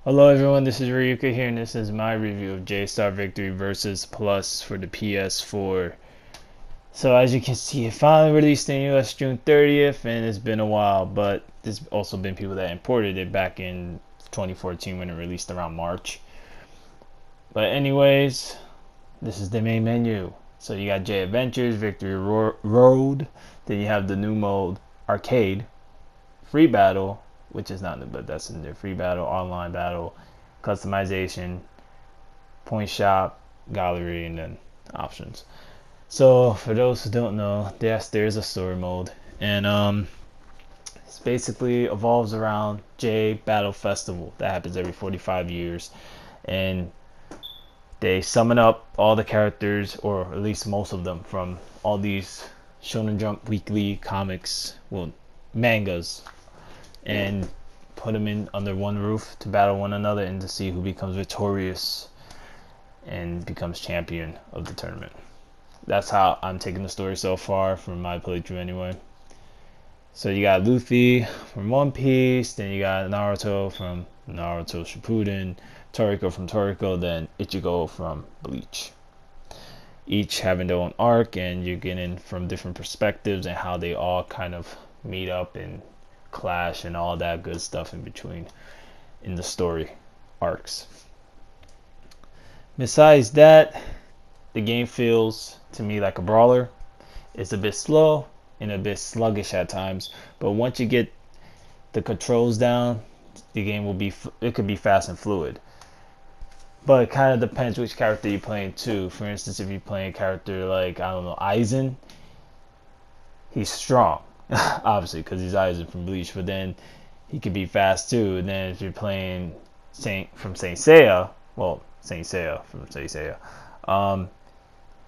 Hello everyone, this is Rayuka here, and this is my review of J-Star Victory versus Plus for the PS4. So as you can see, it finally released in US June 30th, and it's been a while, but there's also been people that imported it back in 2014 when it released around March. But anyways, this is the main menu. So you got J Adventures, Victory Road, then you have the new mode, Arcade, Free Battle, which is not new, but that's in there. Free Battle, Online Battle, Customization, Point Shop, Gallery, and then Options. So for those who don't know, yes, there's a story mode, and it basically evolves around J Battle Festival that happens every 45 years, and they summon up all the characters, or at least most of them, from all these Shonen Jump Weekly comics, well, mangas, and put them in under one roof to battle one another and to see who becomes victorious and becomes champion of the tournament. That's how I'm taking the story so far from my playthrough anyway. So you got Luffy from One Piece, then you got Naruto from Naruto Shippuden, Toriko from Toriko, then Ichigo from Bleach. Each having their own arc, and you're getting from different perspectives and how they all kind of meet up and clash and all that good stuff in between in the story arcs. Besides that, the game feels to me like a brawler. It's a bit slow and a bit sluggish at times, but once you get the controls down, the game will be, it could be fast and fluid. But it kind of depends which character you're playing too. For instance, if you're playing a character like, I don't know, Aizen, he's strong, obviously, because he's Aizen from Bleach, but then he could be fast too. And then if you're playing Saint Seiya, well, Saint Seiya from Saint Seiya,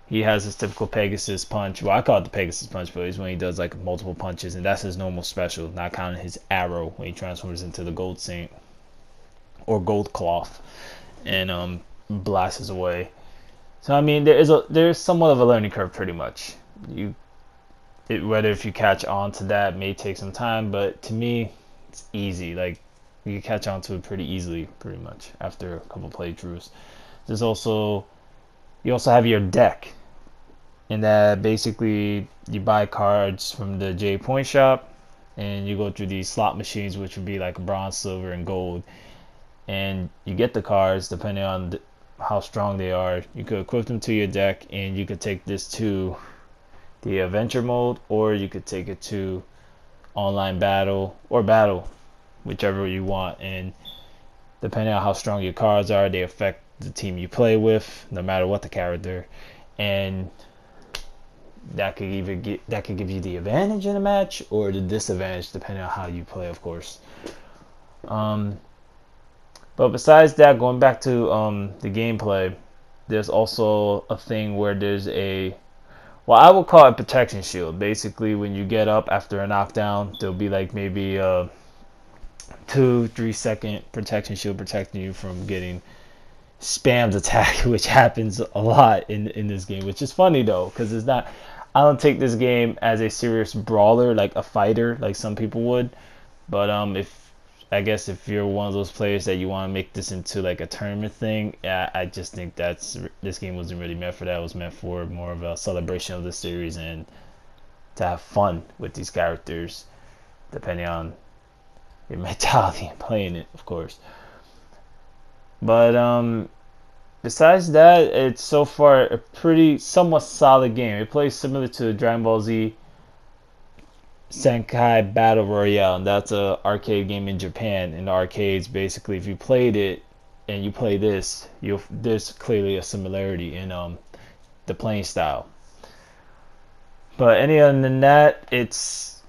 he has his typical Pegasus punch. Well, I call it the Pegasus punch, but it's when he does like multiple punches, and that's his normal special, not counting his arrow when he transforms into the Gold Saint or Gold Cloth and blasts away. So I mean, there's somewhat of a learning curve, pretty much. Whether if you catch on to that may take some time, but to me, it's easy. Like, you can catch on to it pretty easily, pretty much after a couple playthroughs. There's also You also have your deck, in that basically you buy cards from the J Point Shop, and you go through these slot machines, which would be like bronze, silver, and gold, and you get the cards depending on how strong they are. You could equip them to your deck, and you could take this to the adventure mode, or you could take it to online battle or battle, whichever you want. And depending on how strong your cards are, they affect the team you play with, no matter what the character. And that could give you the advantage in a match or the disadvantage depending on how you play, of course. But besides that, going back to the gameplay, there's also a thing where there's a, well, I would call it protection shield. Basically, when you get up after a knockdown, there'll be like maybe a 2-3 second protection shield protecting you from getting spammed attack, which happens a lot in this game, which is funny though, because it's not, I don't take this game as a serious brawler, like a fighter, like some people would. But if I guess if you're one of those players that you want to make this into like a tournament thing, I just think this game wasn't really meant for that. It was meant for more of a celebration of the series and to have fun with these characters, depending on your mentality and playing it, of course. But besides that, it's so far a pretty somewhat solid game. It plays similar to Dragon Ball Z Senkai Battle Royale, and that's a arcade game in Japan. In the arcades, basically, if you played it and you play this, there's clearly a similarity in the playing style. But any other than that, it's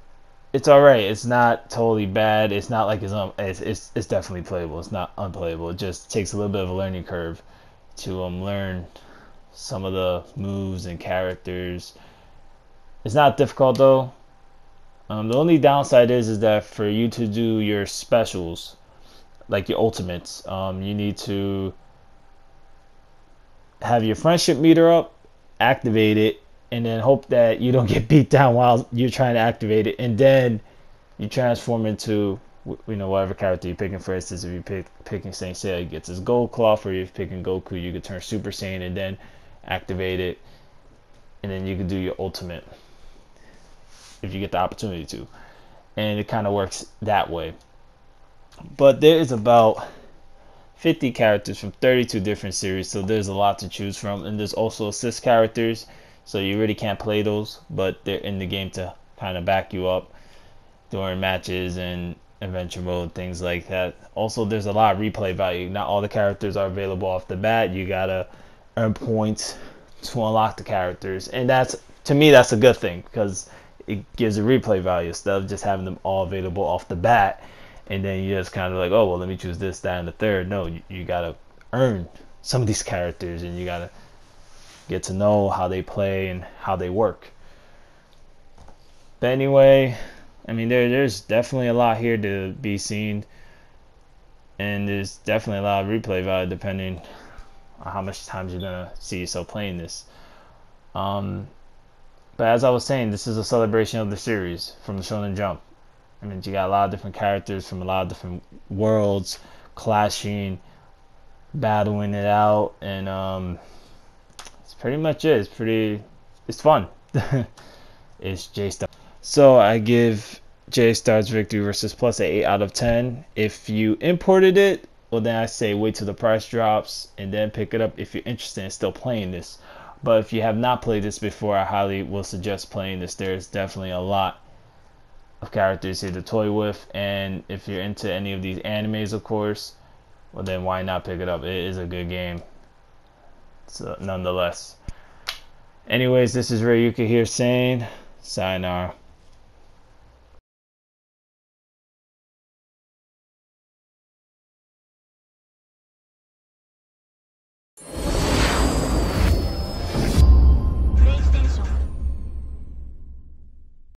all right. It's not totally bad. It's not like it's definitely playable. It's not unplayable. It just takes a little bit of a learning curve to learn some of the moves and characters. It's not difficult though. The only downside is that for you to do your specials, like your ultimates, you need to have your friendship meter up, activate it, and then hope that you don't get beat down while you're trying to activate it, and then you transform into you know, whatever character you're picking. For instance, if you're picking Saint Seiya, he gets his gold cloth, or you're picking Goku, you could turn Super Saiyan and then activate it, and then you can do your ultimate if you get the opportunity to. And it kind of works that way. But there is about 50 characters from 32 different series, so there's a lot to choose from. And there's also assist characters, so you really can't play those, but they're in the game to kind of back you up during matches and adventure mode, things like that. Also, there's a lot of replay value. Not all the characters are available off the bat. You gotta earn points to unlock the characters, and that's, to me, that's a good thing, because it gives a replay value instead of just having them all available off the bat, and then you just kind of like, oh well, let me choose this, that, and the third. No, you gotta earn some of these characters, and you gotta get to know how they play and how they work. But anyway, I mean, there's definitely a lot here to be seen, and there's definitely a lot of replay value depending on how much times you're gonna see yourself playing this. But as I was saying, this is a celebration of the series from the Shonen Jump. I mean, you got a lot of different characters from a lot of different worlds clashing, battling it out, and it's pretty much it. It's fun. It's J-Star. So I give J-Star's victory versus plus an 8 out of 10. If you imported it, well then I say wait till the price drops and then pick it up if you're interested in still playing this. But if you have not played this before, I highly will suggest playing this. There's definitely a lot of characters here to toy with, and if you're into any of these animes, of course, well then why not pick it up? It is a good game, so nonetheless. Anyways, this is Rayuka here saying sayonara.